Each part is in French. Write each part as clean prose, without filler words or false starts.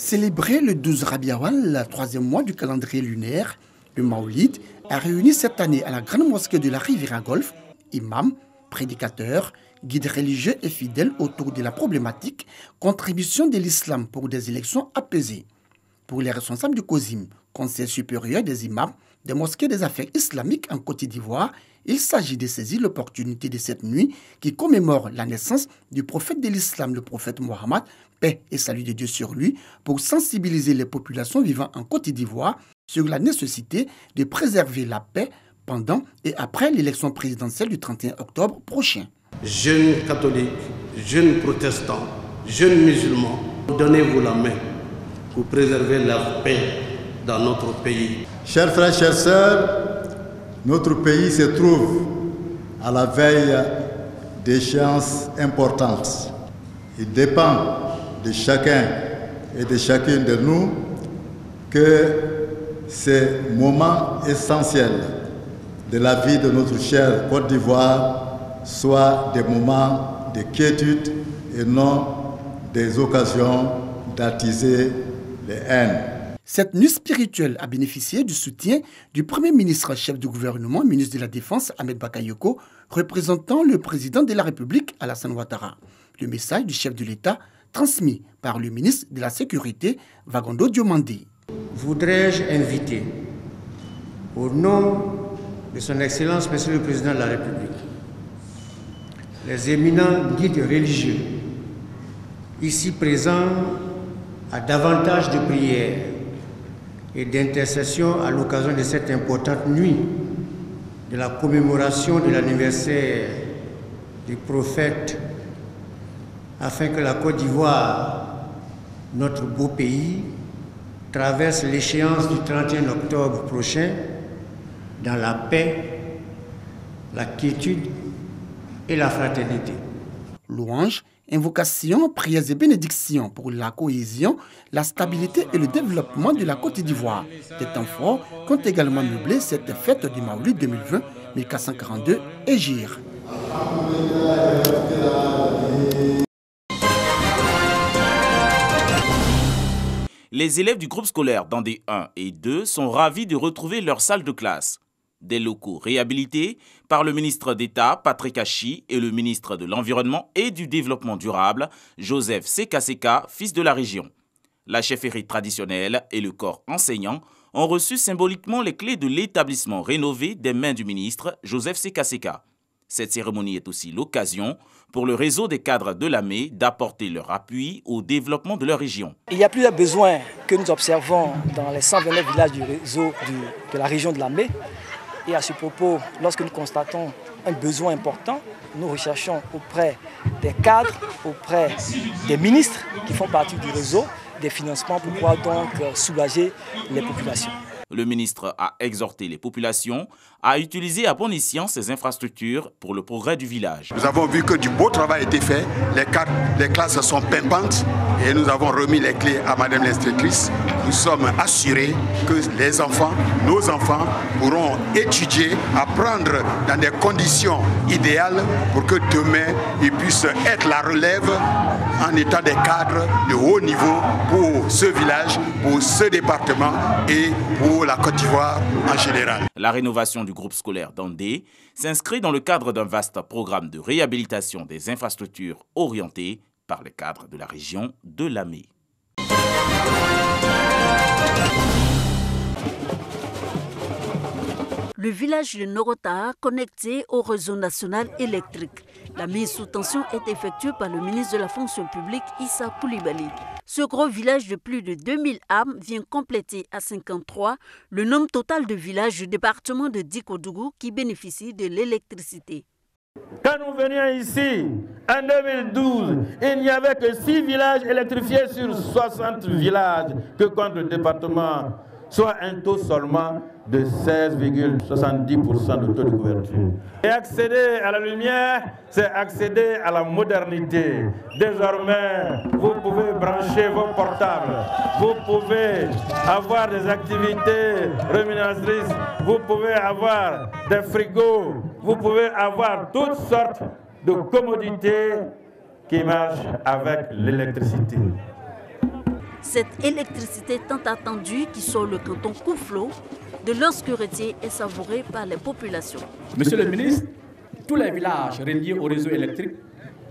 Célébré le 12 Rabi Awwal, le troisième mois du calendrier lunaire, le Maoulid a réuni cette année à la grande mosquée de la Riviera Golf, imams, prédicateurs, guides religieux et fidèles autour de la problématique contribution de l'islam pour des élections apaisées. Pour les responsables du COSIM, Conseil supérieur des imams, des mosquées des affaires islamiques en Côte d'Ivoire, il s'agit de saisir l'opportunité de cette nuit qui commémore la naissance du prophète de l'islam, le prophète Mohammed, paix et salut de Dieu sur lui, pour sensibiliser les populations vivant en Côte d'Ivoire sur la nécessité de préserver la paix pendant et après l'élection présidentielle du 31 octobre prochain. Jeunes catholiques, jeunes protestants, jeunes musulmans, donnez-vous la main pour préserver la paix dans notre pays. Chers frères, chères sœurs, notre pays se trouve à la veille d'échéances importantes. Il dépend de chacun et de chacune de nous que ces moments essentiels de la vie de notre chère Côte d'Ivoire soient des moments de quiétude et non des occasions d'attiser les haines. Cette nuit spirituelle a bénéficié du soutien du Premier ministre, chef du gouvernement, ministre de la Défense, Ahmed Bakayoko, représentant le président de la République, Alassane Ouattara. Le message du chef de l'État, transmis par le ministre de la Sécurité, Vagondo Diomandé. Voudrais-je inviter, au nom de son Excellence, Monsieur le Président de la République, les éminents guides religieux, ici présents, à davantage de prières et d'intercession à l'occasion de cette importante nuit de la commémoration de l'anniversaire du prophète, afin que la Côte d'Ivoire, notre beau pays, traverse l'échéance du 31 octobre prochain dans la paix, la quiétude et la fraternité. Louanges, invocations, prières et bénédictions pour la cohésion, la stabilité et le développement de la Côte d'Ivoire. Des temps forts qui ont également meublé cette fête du Maoulid 2020-1442 Égir. Les élèves du groupe scolaire Dandé 1 et 2 sont ravis de retrouver leur salle de classe. Des locaux réhabilités par le ministre d'État Patrick Achi et le ministre de l'Environnement et du Développement durable Joseph Sekaseka, fils de la région. La chefferie traditionnelle et le corps enseignant ont reçu symboliquement les clés de l'établissement rénové des mains du ministre Joseph Sekaseka. Cette cérémonie est aussi l'occasion pour le réseau des cadres de l'AME d'apporter leur appui au développement de leur région. Il y a plusieurs besoins que nous observons dans les 129 villages du réseau de la région de l'AME. Et à ce propos, lorsque nous constatons un besoin important, nous recherchons auprès des cadres, auprès des ministres qui font partie du réseau, des financements pour pouvoir donc soulager les populations. Le ministre a exhorté les populations à utiliser à bon escient ces infrastructures pour le progrès du village. Nous avons vu que du beau travail a été fait, les classes sont pimpantes et nous avons remis les clés à Madame l'instructrice. Nous sommes assurés que les enfants, nos enfants, pourront étudier, apprendre dans des conditions idéales pour que demain ils puissent être la relève en étant des cadres de haut niveau pour ce village, pour ce département et pour la Côte d'Ivoire en général. La rénovation du groupe scolaire Dandé s'inscrit dans le cadre d'un vaste programme de réhabilitation des infrastructures orientées par les cadres de la région de l'AME. Le village de Norota connecté au réseau national électrique. La mise sous tension est effectuée par le ministre de la fonction publique Issa Coulibaly. Ce gros village de plus de 2000 âmes vient compléter à 53 le nombre total de villages du département de Dikodougou qui bénéficient de l'électricité. Quand nous venions ici, en 2012, il n'y avait que 6 villages électrifiés sur 60 villages que compte le département, soit un taux seulement de 16,70% de taux de couverture. Et accéder à la lumière, c'est accéder à la modernité. Désormais, vous pouvez brancher vos portables, vous pouvez avoir des activités rémunératrices, vous pouvez avoir des frigos, vous pouvez avoir toutes sortes de commodités qui marchent avec l'électricité. Cette électricité tant attendue qui sort le canton Kouflo de l'obscurité est savourée par les populations. Monsieur le ministre, tous les villages reliés au réseau électrique,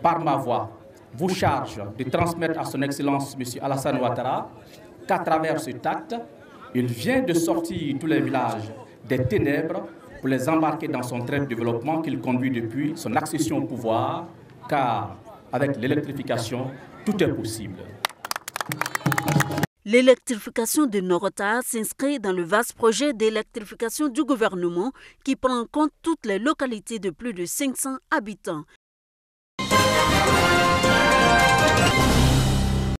par ma voix, vous charge de transmettre à son Excellence M. Alassane Ouattara qu'à travers cet acte, il vient de sortir tous les villages des ténèbres pour les embarquer dans son train de développement qu'il conduit depuis son accession au pouvoir, car avec l'électrification, tout est possible. L'électrification de Norota s'inscrit dans le vaste projet d'électrification du gouvernement qui prend en compte toutes les localités de plus de 500 habitants.